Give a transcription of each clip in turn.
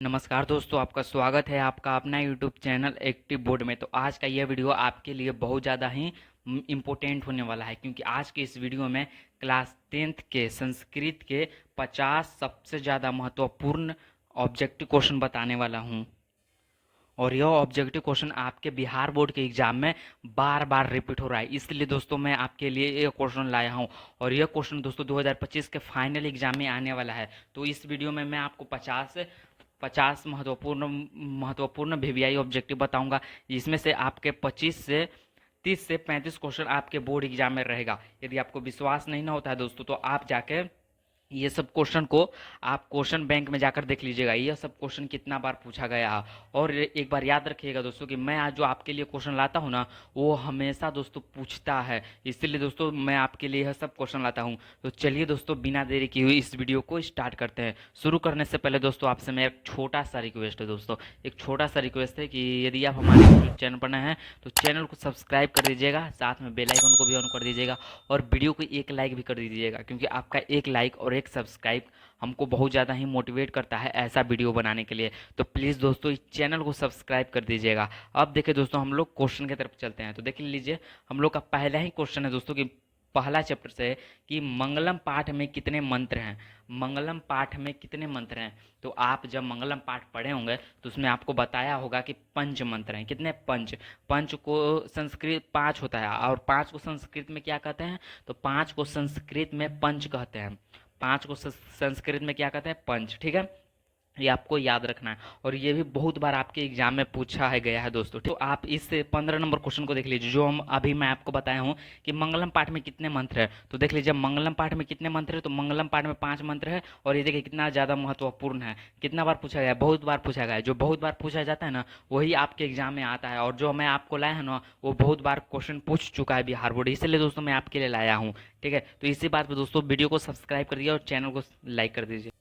नमस्कार दोस्तों, आपका स्वागत है आपका अपना यूट्यूब चैनल एक्टिव बोर्ड में। तो आज का यह वीडियो आपके लिए बहुत ज़्यादा ही इम्पोर्टेंट होने वाला है, क्योंकि आज के इस वीडियो में क्लास 10th के संस्कृत के 50 सबसे ज़्यादा महत्वपूर्ण ऑब्जेक्टिव क्वेश्चन बताने वाला हूँ। और यह ऑब्जेक्टिव क्वेश्चन आपके बिहार बोर्ड के एग्जाम में बार बार रिपीट हो रहा है, इसलिए दोस्तों मैं आपके लिए ये क्वेश्चन लाया हूँ। और यह क्वेश्चन दोस्तों 2025 के फाइनल एग्जाम में आने वाला है। तो इस वीडियो में मैं आपको 50 महत्वपूर्ण वीवीआई ऑब्जेक्टिव बताऊंगा। इसमें से आपके 25 से 30 से 35 क्वेश्चन आपके बोर्ड एग्जाम में रहेगा। यदि आपको विश्वास नहीं ना होता है दोस्तों, तो आप जाके ये सब क्वेश्चन को आप क्वेश्चन बैंक में जाकर देख लीजिएगा, ये सब क्वेश्चन कितना बार पूछा गया है। और एक बार याद रखिएगा दोस्तों कि मैं आज जो आपके लिए क्वेश्चन लाता हूँ ना, वो हमेशा दोस्तों पूछता है, इसलिए दोस्तों मैं आपके लिए यह सब क्वेश्चन लाता हूँ। तो चलिए दोस्तों, बिना देरी की हुई इस वीडियो को स्टार्ट करते हैं। शुरू करने से पहले दोस्तों आपसे मेरा एक छोटा सा रिक्वेस्ट है दोस्तों, एक छोटा सा रिक्वेस्ट है कि यदि आप हमारे यूट्यूब चैनल पर नए हैं तो चैनल को सब्सक्राइब कर दीजिएगा, साथ में बेल आइकन को भी ऑन कर दीजिएगा और वीडियो को एक लाइक भी कर दीजिएगा, क्योंकि आपका एक लाइक और एक सब्सक्राइब हमको बहुत ज़्यादा ही मोटिवेट करता है ऐसा वीडियो बनाने के लिए। तो प्लीज़ दोस्तों इस चैनल को सब्सक्राइब कर दीजिएगा। अब देखिए दोस्तों, हम लोग क्वेश्चन की तरफ चलते हैं। तो देख लीजिए, हम लोग का पहला ही क्वेश्चन है दोस्तों कि पहला चैप्टर से है कि मंगलम पाठ में कितने मंत्र हैं। मंगलम पाठ में कितने मंत्र हैं? तो आप जब मंगलम पाठ पढ़े होंगे तो उसमें आपको बताया होगा कि पंच मंत्र हैं। कितने? पंच। पंच को संस्कृत 5 होता है, और 5 को संस्कृत में क्या कहते हैं? तो 5 को संस्कृत में पंच कहते हैं। 5 को संस्कृत में क्या कहते हैं? पंच। ठीक है, ये आपको याद रखना है, और ये भी बहुत बार आपके एग्जाम में पूछा है गया है दोस्तों। तो आप इस 15 नंबर क्वेश्चन को देख लीजिए, जो हम अभी मैं आपको बताया हूँ कि मंगलम पाठ में कितने मंत्र है। तो देख लीजिए मंगलम पाठ में कितने मंत्र है। तो मंगलम पाठ में 5 मंत्र है, और ये देखिए कितना ज़्यादा महत्वपूर्ण है। कितना बार पूछा गया है? बहुत बार पूछा गया है। जो बहुत बार पूछा जाता है ना, वही आपके एग्जाम में आता है, और जो मैं आपको लाया है ना, वो बहुत बार क्वेश्चन पूछ चुका है बिहार बोर्ड, इसलिए दोस्तों मैं आपके लिए लाया हूँ। ठीक है, तो इसी बात पर दोस्तों वीडियो को सब्सक्राइब कर दीजिए और चैनल को लाइक कर दीजिए।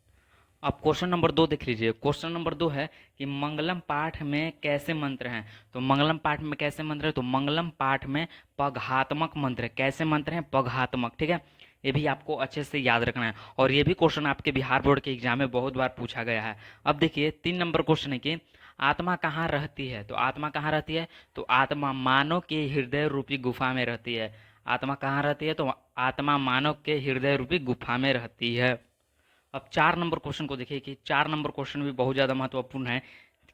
अब क्वेश्चन नंबर 2 देख लीजिए। क्वेश्चन नंबर 2 है कि मंगलम पाठ में कैसे मंत्र हैं। तो मंगलम पाठ में कैसे मंत्र है? तो मंगलम पाठ में पघात्मक मंत्र है। कैसे मंत्र हैं? पघात्मक। ठीक है, ये भी आपको अच्छे से याद रखना है, और ये भी क्वेश्चन आपके बिहार बोर्ड के एग्जाम में बहुत बार पूछा गया है। अब देखिए 3 नंबर क्वेश्चन है कि आत्मा कहाँ रहती है। तो आत्मा कहाँ रहती है? तो आत्मा मानव के हृदय रूपी गुफा में रहती है। आत्मा कहाँ रहती है? तो आत्मा मानव के हृदय रूपी गुफा में रहती है। अब 4 नंबर क्वेश्चन को देखिए कि 4 नंबर क्वेश्चन भी बहुत ज़्यादा महत्वपूर्ण है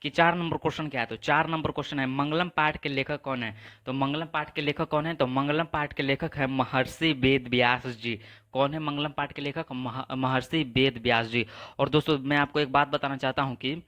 कि 4 नंबर क्वेश्चन क्या है। तो 4 नंबर क्वेश्चन है मंगलम पाठ के लेखक कौन है। तो मंगलम पाठ के लेखक कौन है? तो मंगलम पाठ के लेखक है महर्षि वेद व्यास जी। कौन है मंगलम पाठ के लेखक? महर्षि वेद व्यास जी। और दोस्तों मैं आपको एक बात बताना चाहता हूँ कि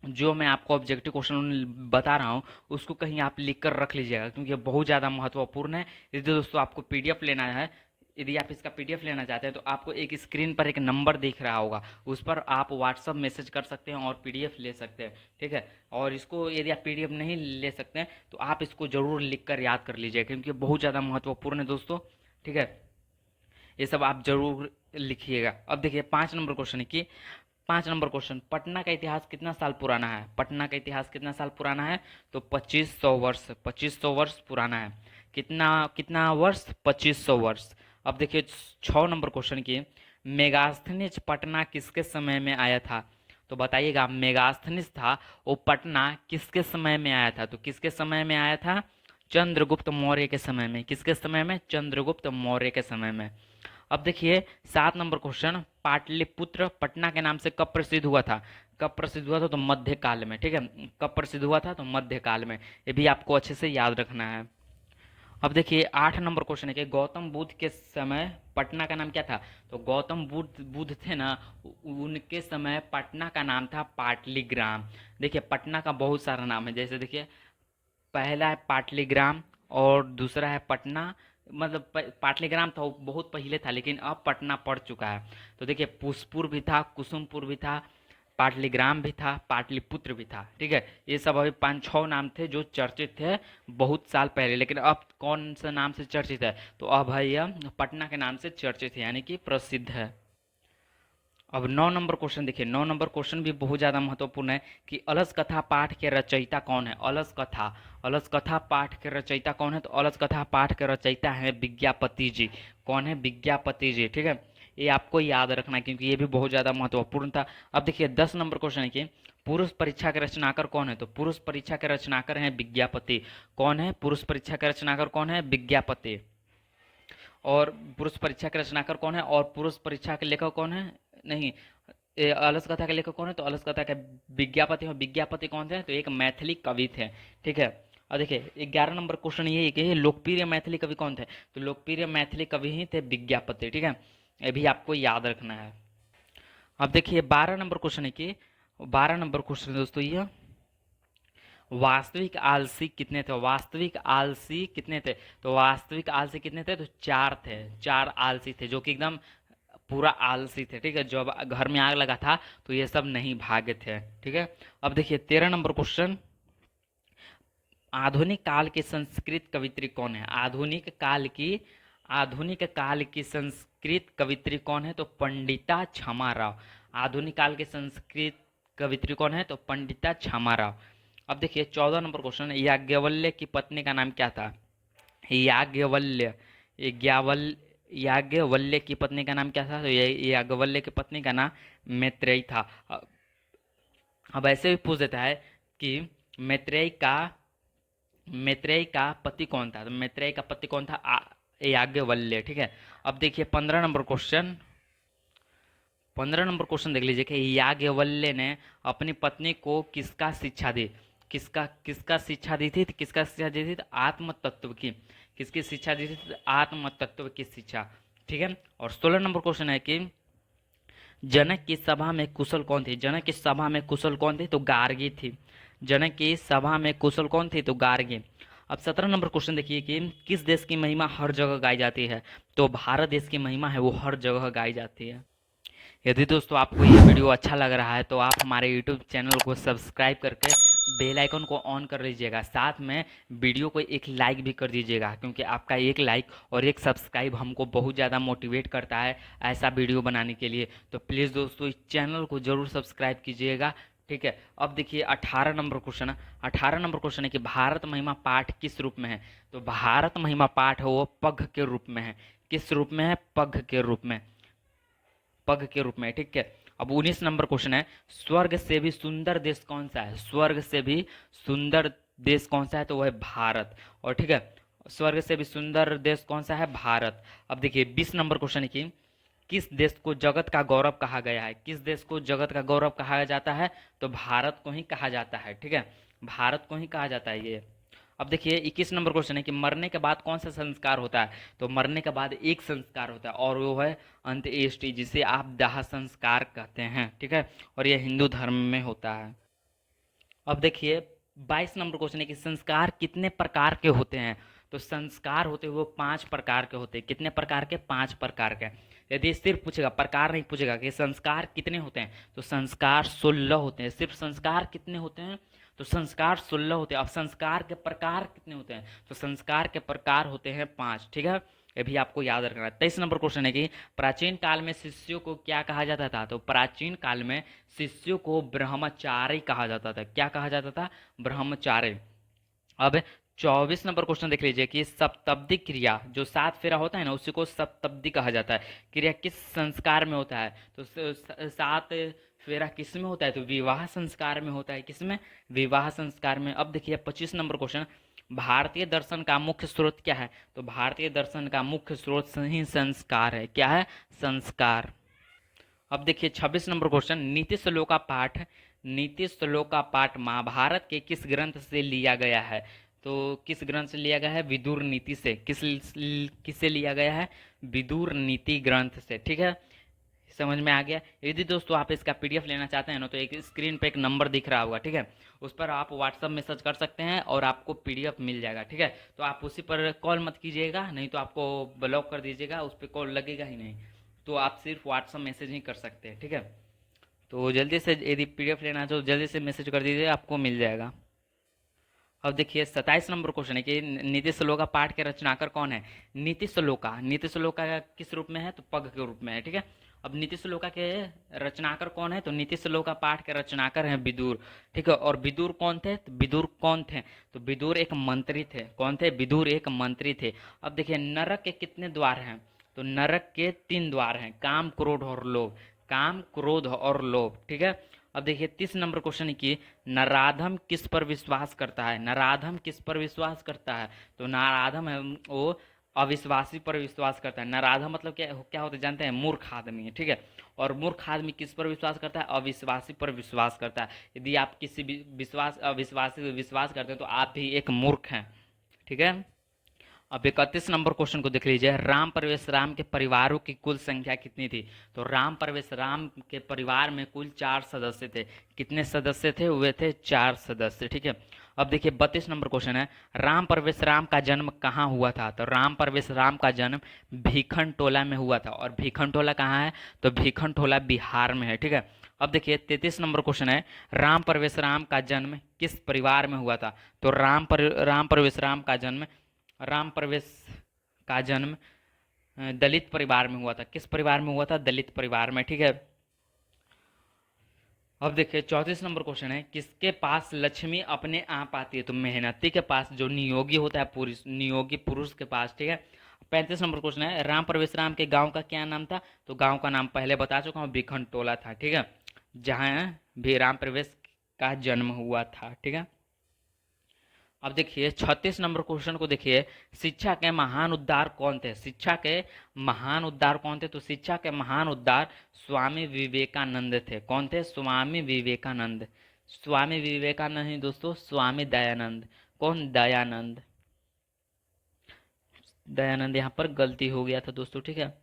जो मैं आपको ऑब्जेक्टिव क्वेश्चन बता रहा हूँ उसको कहीं आप लिख कर रख लीजिएगा, क्योंकि ये बहुत ज़्यादा महत्वपूर्ण है। इसलिए दोस्तों आपको पीडीएफ लेना है। यदि आप इसका पीडीएफ लेना चाहते हैं तो आपको एक स्क्रीन पर एक नंबर दिख रहा होगा, उस पर आप व्हाट्सअप मैसेज कर सकते हैं और पीडीएफ ले सकते हैं। ठीक है, और इसको यदि आप पीडीएफ नहीं ले सकते हैं तो आप इसको ज़रूर लिख कर याद कर लीजिएगा, क्योंकि बहुत ज़्यादा महत्वपूर्ण है दोस्तों। ठीक है, ये सब आप जरूर लिखिएगा। अब देखिए 5 नंबर क्वेश्चन है कि 5 नंबर क्वेश्चन, पटना का इतिहास कितना साल पुराना है। पटना का इतिहास कितना साल पुराना है? तो 2500 वर्ष। 2500 वर्ष पुराना है। कितना कितना वर्ष? 2500 वर्ष। अब देखिए 6 नंबर क्वेश्चन की, मेगास्थनीज पटना किसके समय में आया था। तो बताइएगा, मेगास्थनीज था वो पटना किसके समय में आया था। तो किसके समय में आया था? चंद्रगुप्त मौर्य के समय में। किसके समय में? चंद्रगुप्त मौर्य के समय में। अब देखिए 7 नंबर क्वेश्चन, पाटलिपुत्र पटना के नाम से कब प्रसिद्ध हुआ था। कब प्रसिद्ध हुआ था? तो मध्यकाल में। ठीक है, कब प्रसिद्ध हुआ था? तो मध्यकाल में। ये भी आपको अच्छे से याद रखना है। अब देखिए 8 नंबर क्वेश्चन है कि गौतम बुद्ध के समय पटना का नाम क्या था। तो गौतम बुद्ध थे ना, उनके समय पटना का नाम था पाटलिग्राम। देखिए पटना का बहुत सारा नाम है, जैसे देखिए पहला है पाटलिग्राम और दूसरा है पटना। मतलब पाटलिग्राम था वो बहुत पहले था, लेकिन अब पटना पड़ चुका है। तो देखिए पुष्पुर भी था, कुसुमपुर भी था, पाटलिग्राम भी था, पाटलिपुत्र भी था। ठीक है, ये सब अभी 5-6 नाम थे जो चर्चित थे बहुत साल पहले, लेकिन अब कौन सा नाम से चर्चित है? तो अब है यह पटना के नाम से चर्चित है, यानी कि प्रसिद्ध है। अब 9 नंबर क्वेश्चन देखिए, 9 नंबर क्वेश्चन भी बहुत ज़्यादा महत्वपूर्ण है कि अलस कथा पाठ के रचयिता कौन है। अलस कथा पाठ के रचयिता कौन है? तो अलस कथा पाठ के रचयिता है विज्ञापति जी। कौन है? विज्ञापति जी। ठीक है, ये आपको याद रखना है क्योंकि ये भी बहुत ज़्यादा महत्वपूर्ण था। अब देखिए 10 नंबर क्वेश्चन है कि पुरुष परीक्षा के रचनाकर कौन है? तो पुरुष परीक्षा के रचनाकर हैं विज्ञापति। कौन है पुरुष परीक्षा के रचनाकर? कौन है? विज्ञापति। और पुरुष परीक्षा के रचनाकर कौन है? और पुरुष परीक्षा के लेखक कौन है? नहीं, अलस कथा के लेखक कौन है? तो अलस कथा के विज्ञापति। और विज्ञापति कौन थे? तो एक मैथिली कवि थे, ठीक है। और देखिए 11 नंबर क्वेश्चन ये है कि लोकप्रिय मैथिली कवि कौन थे? तो लोकप्रिय मैथिली कवि ही थे विज्ञापति, ठीक है। ये भी आपको याद रखना है। अब देखिए 12 नंबर क्वेश्चन है कि 12 नंबर क्वेश्चन दोस्तों ये वास्तविक आलसी कितने थे? वास्तविक आलसी कितने थे? तो वास्तविक आलसी कितने थे? तो 4 थे। 4 आलसी थे जो कि एकदम पूरा आलसी थे, ठीक है। जब घर में आग लगा था तो ये सब नहीं भागे थे, ठीक है। अब देखिए 13 नंबर क्वेश्चन, आधुनिक काल की संस्कृत कवित्री कौन है? आधुनिक काल की संस्कृत कवित्री कौन है? तो पंडिता क्षमा राव। आधुनिक काल की संस्कृत कवित्री कौन है? तो पंडिता क्षमा राव। अब देखिए 14 नंबर क्वेश्चन, याज्ञवल्क्य की पत्नी का नाम क्या था? याज्ञवल्क्य याज्ञवल्क्य की पत्नी का नाम क्या था? तो याज्ञवल्क्य की पत्नी का नाम मैत्रेयी था। अब ऐसे भी पूछ देता है कि मैत्रेयी का पति कौन था? तो मैत्रेयी का पति कौन था? याज्ञवल्क्य, ठीक है। अब देखिए 15 नंबर क्वेश्चन, 15 नंबर क्वेश्चन देख लीजिए कि याज्ञवल्क्य ने अपनी पत्नी को किसका शिक्षा दी? किसका शिक्षा दी थी? किसका शिक्षा दी थी? आत्म तत्व की। किसकी शिक्षा दी थी? आत्म तत्व की शिक्षा, ठीक है। और 16 नंबर क्वेश्चन है कि जनक की सभा में कुशल कौन थी? जनक की सभा में कुशल कौन थी? तो गार्गी थी। जनक की सभा में कुशल कौन थी? तो गार्गी। अब 17 नंबर क्वेश्चन देखिए कि किस देश की महिमा हर जगह गाई जाती है? तो भारत देश की महिमा है वो हर जगह गाई जाती है। यदि दोस्तों आपको ये वीडियो अच्छा लग रहा है तो आप हमारे यूट्यूब चैनल को सब्सक्राइब करके बेल आइकन को ऑन कर लीजिएगा। साथ में वीडियो को एक लाइक भी कर दीजिएगा क्योंकि आपका एक लाइक और एक सब्सक्राइब हमको बहुत ज़्यादा मोटिवेट करता है ऐसा वीडियो बनाने के लिए। तो प्लीज़ दोस्तों इस चैनल को ज़रूर सब्सक्राइब कीजिएगा, ठीक है। अब देखिए 18 नंबर क्वेश्चन, 18 नंबर क्वेश्चन है कि भारत महिमा पाठ किस रूप में है? तो भारत महिमा पाठ है वो पद्य के रूप में है। किस रूप में है? पद्य के रूप में, पग के रूप में, ठीक है। अब 19 नंबर क्वेश्चन है, स्वर्ग से भी सुंदर देश कौन सा है? स्वर्ग से भी सुंदर देश कौन सा है? तो वह है भारत। और ठीक है, स्वर्ग से भी सुंदर देश कौन सा है? भारत। अब देखिए 20 नंबर क्वेश्चन है कि किस देश को जगत का गौरव कहा गया है? किस देश को जगत का गौरव कहा जाता है? तो भारत को ही कहा जाता है, ठीक है। भारत को ही कहा जाता है ये। अब देखिए 21 नंबर क्वेश्चन है कि मरने के बाद कौन सा संस्कार होता है? तो मरने के बाद एक संस्कार होता है और वो है अंत्येष्टि, जिसे आप दाह संस्कार कहते हैं, ठीक है। और ये हिंदू धर्म में होता है। अब देखिए 22 नंबर क्वेश्चन है कि संस्कार कितने प्रकार के होते हैं? तो संस्कार होते हुए 5 प्रकार के होते हैं। कितने प्रकार के? 5 प्रकार के। यदि सिर्फ पूछेगा, प्रकार नहीं पूछेगा कि संस्कार कितने होते हैं, तो संस्कार 16 होते हैं। सिर्फ संस्कार कितने होते हैं? तो संस्कार 16 होते हैं। अब संस्कार के प्रकार कितने होते हैं? तो संस्कार के प्रकार होते हैं 5, ठीक है। ये भी आपको याद रखना है। 23 नंबर क्वेश्चन है कि प्राचीन काल में शिष्यों को क्या कहा जाता था? तो प्राचीन काल में शिष्यों को ब्रह्मचारी कहा जाता था। क्या कहा जाता था? ब्रह्मचारी। अब 24 नंबर क्वेश्चन देख लीजिए कि सप्तब्दी क्रिया, जो 7 फेरा होता है ना, उसी को सप्तब्दी कहा जाता है। क्रिया किस संस्कार में होता है? तो 7 फेरा किस में होता है? तो विवाह संस्कार में होता है। किस में? विवाह संस्कार में। अब देखिए 25 नंबर क्वेश्चन, भारतीय दर्शन का मुख्य स्रोत क्या है? तो भारतीय दर्शन का मुख्य स्रोत ही संस्कार है। क्या है? संस्कार। अब देखिए 26 नंबर क्वेश्चन, नीति श्लोक का पाठ महाभारत के किस ग्रंथ से लिया गया है? तो किस ग्रंथ से लिया गया है? विदुर नीति से। किससे लिया गया है? विदुर नीति ग्रंथ से, ठीक है। समझ में आ गया? यदि दोस्तों आप इसका पीडीएफ लेना चाहते हैं ना, तो एक स्क्रीन पे एक नंबर दिख रहा होगा, ठीक है। उस पर आप व्हाट्सअप मैसेज कर सकते हैं और आपको पीडीएफ मिल जाएगा, ठीक है। तो आप उसी पर कॉल मत कीजिएगा, नहीं तो आपको ब्लॉक कर दीजिएगा, उस पर कॉल लगेगा ही नहीं। तो आप सिर्फ व्हाट्सअप मैसेज ही कर सकते हैं, ठीक है। तो जल्दी से यदि पीडीएफ लेना है तो जल्दी से मैसेज कर दीजिए, आपको मिल जाएगा। अब देखिए 27 नंबर क्वेश्चन है कि नीति श्लोका पाठ के रचनाकर कौन है? नीति श्लोका किस रूप में है? तो पग के रूप में है, ठीक है। अब नीति श्लोका के रचनाकर कौन है? तो नीति श्लोका पाठ के रचनाकर हैं विदुर, ठीक है। और विदुर कौन थे? तो विदुर कौन थे? तो विदुर एक मंत्री थे। कौन थे? विदुर एक मंत्री थे। अब देखिए नरक के कितने द्वार हैं? तो नरक के 3 द्वार हैं, काम, क्रोध और लोभ। काम, क्रोध और लोभ, ठीक है। अब देखिए 30 नंबर क्वेश्चन की, नराधम किस पर विश्वास करता है? नराधम किस पर विश्वास करता है? तो नराधम है वो अविश्वासी पर विश्वास करता है। नराधम मतलब क्या क्या होता है जानते हैं? मूर्ख आदमी है, ठीक है। और मूर्ख आदमी किस पर विश्वास करता है? अविश्वासी पर विश्वास करता है। यदि आप किसी भी अविश्वासी पर विश्वास करते हैं तो आप भी एक मूर्ख हैं, ठीक है। अब 31 नंबर क्वेश्चन को देख लीजिए, राम परवेश राम के परिवारों की कुल संख्या कितनी थी? तो राम परवेश राम के परिवार में कुल 4 सदस्य थे। कितने सदस्य थे? वे थे 4 सदस्य, ठीक है। अब देखिए 32 नंबर क्वेश्चन है, राम परवेश राम का जन्म कहाँ हुआ था? तो राम परवेश राम का जन्म भीखन टोला में हुआ था। और भीखन टोला कहाँ है? तो भीखन टोला बिहार में है, ठीक है। अब देखिए 33 नंबर क्वेश्चन है, राम परवेश राम का जन्म किस परिवार में हुआ था? तो राम परवेश राम प्रवेश का जन्म दलित परिवार में हुआ था। किस परिवार में हुआ था? दलित परिवार में, ठीक है। अब देखिए 34 नंबर क्वेश्चन है, किसके पास लक्ष्मी अपने आप आती है? तो मेहनती के पास, जो नियोगी होता है पुरुष, नियोगी पुरुष के पास, ठीक है। 35 नंबर क्वेश्चन है, राम परवेश राम के गांव का क्या नाम था? तो गांव का नाम पहले बता चुका हूँ, भिखन टोला था, ठीक है, जहां भी राम प्रवेश का जन्म हुआ था, ठीक है। अब देखिए 36 नंबर क्वेश्चन को देखिए, शिक्षा के महान उद्धार कौन थे? शिक्षा के महान उद्धार कौन थे? तो शिक्षा के महान उद्धार स्वामी विवेकानंद थे। कौन थे? स्वामी विवेकानंद। स्वामी विवेकानंद नहीं दोस्तों, स्वामी दयानंद। कौन? दयानंद। दयानंद यहाँ पर गलती हो गया था दोस्तों, ठीक है।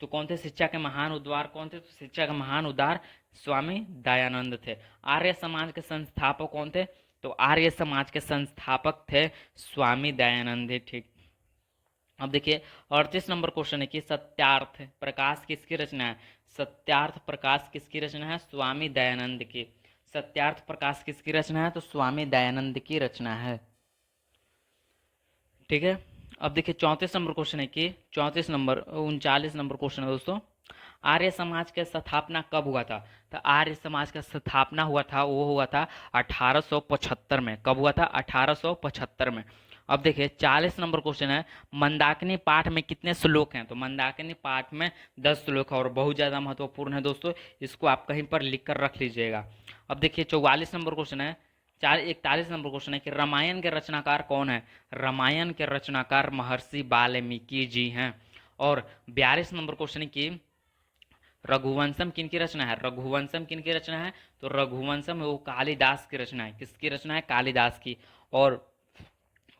तो कौन थे शिक्षा के महान उद्धार? कौन थे? तो शिक्षा के महान उद्धार स्वामी दयानंद थे। आर्य समाज के संस्थापक कौन थे? तो आर्य समाज के संस्थापक थे स्वामी दयानंद, ठीक। अब देखिए 38 नंबर क्वेश्चन है कि सत्यार्थ प्रकाश किसकी रचना है? सत्यार्थ प्रकाश किसकी रचना है? स्वामी दयानंद की। सत्यार्थ प्रकाश किसकी रचना है? तो स्वामी दयानंद की रचना है, ठीक है। अब देखिए 34 नंबर क्वेश्चन है कि 39 नंबर क्वेश्चन है दोस्तों, आर्य समाज का स्थापना कब हुआ था? तो आर्य समाज का स्थापना हुआ था, वो हुआ था 1875 में। कब हुआ था? 1875 में। अब देखिए 40 नंबर क्वेश्चन है, मंदाकिनी पाठ में कितने श्लोक हैं? तो मंदाकिनी पाठ में 10 श्लोक है और बहुत ज़्यादा महत्वपूर्ण है दोस्तों, इसको आप कहीं पर लिख कर रख लीजिएगा। अब देखिए 44 नंबर क्वेश्चन है, 41 नंबर क्वेश्चन है कि रामायण के रचनाकार कौन है? रामायण के रचनाकार महर्षि वाल्मीकि जी हैं। और 42 नंबर क्वेश्चन है कि रघुवंशम किन की रचना है? रघुवंशम किन की रचना है? तो रघुवंशम वो कालिदास की रचना है। किसकी रचना है? कालिदास की। और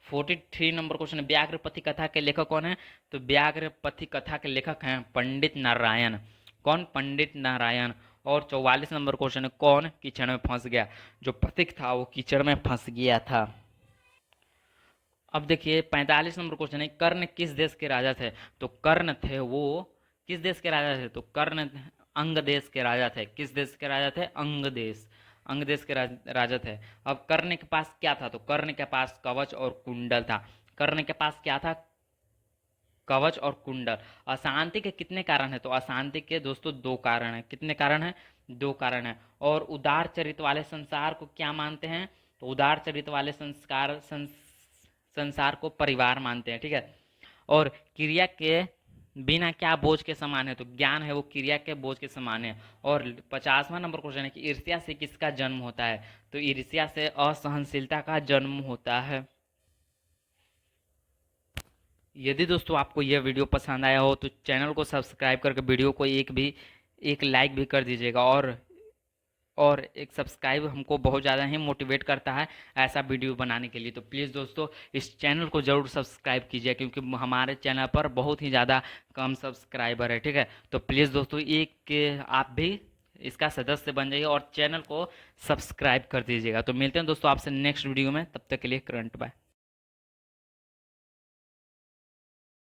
43 नंबर क्वेश्चन, व्याघ्रपति कथा के लेखक कौन है? तो व्याघ्रपति कथा के लेखक हैं पंडित नारायण। कौन? पंडित नारायण। और 44 नंबर क्वेश्चन है, कौन कीचड़ में फंस गया? जो पथिक था वो कीचड़ में फंस गया था। अब देखिए 45 नंबर क्वेश्चन है, कर्ण किस देश के राजा थे? तो कर्ण थे वो किस देश के राजा थे? तो कर्ण अंग देश के राजा थे। किस देश के राजा थे? अंग देश। अंग देश के राजा थे। अब कर्ण के पास क्या था? तो कर्ण के पास कवच और कुंडल था। कर्ण के पास क्या था? कवच और कुंडल। अशांति के कितने कारण है? तो अशांति के दोस्तों 2 कारण है। कितने कारण है? 2 कारण है। और उदार चरित्र वाले संसार को क्या मानते हैं? तो उदार चरित्र वाले संसार को परिवार मानते हैं, ठीक है। और क्रिया के बिना क्या बोझ के समान है? तो ज्ञान है वो क्रिया के बोझ के समान है। और 50वां नंबर क्वेश्चन है कि ईर्ष्या से किसका जन्म होता है? तो ईर्ष्या से असहनशीलता का जन्म होता है। यदि दोस्तों आपको यह वीडियो पसंद आया हो तो चैनल को सब्सक्राइब करके वीडियो को एक लाइक भी कर दीजिएगा। और एक सब्सक्राइब हमको बहुत ज़्यादा ही मोटिवेट करता है ऐसा वीडियो बनाने के लिए। तो प्लीज़ दोस्तों इस चैनल को ज़रूर सब्सक्राइब कीजिए, क्योंकि हमारे चैनल पर बहुत ही ज़्यादा कम सब्सक्राइबर है, ठीक है। तो प्लीज़ दोस्तों आप भी इसका सदस्य बन जाइए और चैनल को सब्सक्राइब कर दीजिएगा। तो मिलते हैं दोस्तों आपसे नेक्स्ट वीडियो में, तब तक के लिए करंट बाय।